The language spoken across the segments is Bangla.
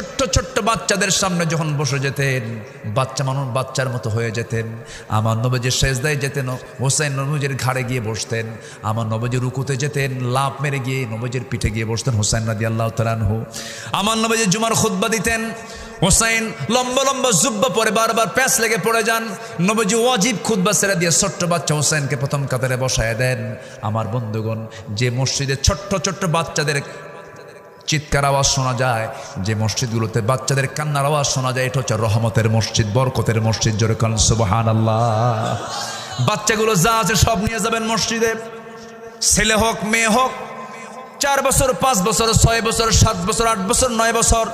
ছোট্ট ছোট্ট বাচ্চাদের সামনে যখন বসে যেতেন, বাচ্চা মানুষ বাচ্চার মতো হয়ে যেতেন। আমার নবীজি সেজদায় যেতেন, হোসেন নবীজির ঘাড়ে গিয়ে বসতেন। আমার নবীজি রুকুতে যেতেন, লাফ মেরে গিয়ে নবীজির পিঠে গিয়ে বসতেন হোসেন রাদিয়াল্লাহু তাআলা আনহু। আমার নবীজি জুমার খুতবা দিতেন, হোসেন লম্বা লম্বা জুব্বা পরে বারবার প্যাঁচ লেগে পড়ে যান। নবীজি ওয়াজিব খুতবা ছেড়ে দিয়ে ছোট্ট বাচ্চা হোসেনকে প্রথম কাতারে বসায় দেন। আমার বন্ধুগণ, যে মসজিদে ছোট্ট ছোট্ট বাচ্চাদের চিৎকার আওয়াজ শোনা যায়, যে মসজিদগুলোতে বাচ্চাদের কান্নার আওয়াজ শোনা যায়, এটা হচ্ছে রহমতের মসজিদ, বরকতের মসজিদ। জোরে বলেন সুবহানাল্লাহ। বাচ্চাগুলো যা আছে সব নিয়ে যাবেন মসজিদে, ছেলে হোক মেয়ে হোক, 4 বছর 5 বছর 6 বছর 7 বছর 8 বছর 9 বছর,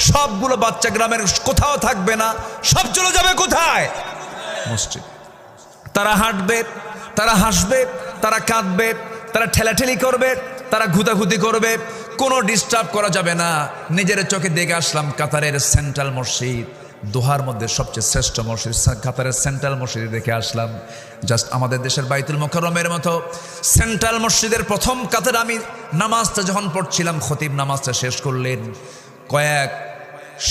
সবগুলো বাচ্চা গ্রামের কোথাও থাকবে না, সব চলে যাবে কোথায়? মসজিদ। তারা হাঁটবে, তারা হাসবে, তারা কাঁদবে, তারা ঠেলাঠেলি করবে, তারা ঘুতাঘুতি করবে, কোনো ডিস্টার্ব করা যাবে না। নিজের চোখে দেখে আসলাম কাতারের সেন্ট্রাল মসজিদ, দোহার মধ্যে সবচেয়ে শ্রেষ্ঠ মসজিদ কাতারের সেন্ট্রাল মসজিদে দেখে আসলাম। জাস্ট আমাদের দেশের বাইতুল মুকাররমের মতো সেন্ট্রাল মসজিদের প্রথম কাতারে আমি নামাজটা যখন পড়ছিলাম, খতিব নামাজটা শেষ করলেন, কয়েক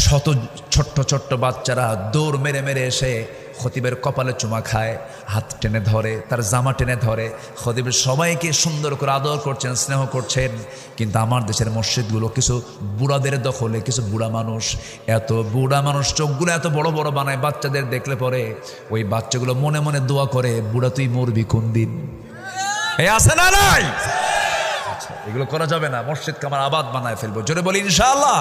শত ছোট্ট ছোট্ট বাচ্চারা দৌড় মেরে মেরে এসে খতিবের কপালে চুমা খায়, হাত টেনে ধরে, তার জামা টেনে ধরে। খতিবের সবাইকে সুন্দর করে আদর করছেন, স্নেহ করছেন। কিন্তু আমার দেশের মসজিদগুলো কিছু বুড়াদের দখলে, কিছু বুড়া মানুষ, এত বুড়া মানুষ চোখগুলো এত বড় বড় বানায়, বাচ্চাদের দেখলে পরে ওই বাচ্চাগুলো মনে মনে দোয়া করে, বুড়া তুই মরবি কোন দিন। এই আছে না নাই? আচ্ছা, এগুলো করা যাবে না। মসজিদকে আমার আবাদ বানায় ফেলবো। জোরে বলি ইনশাআল্লাহ।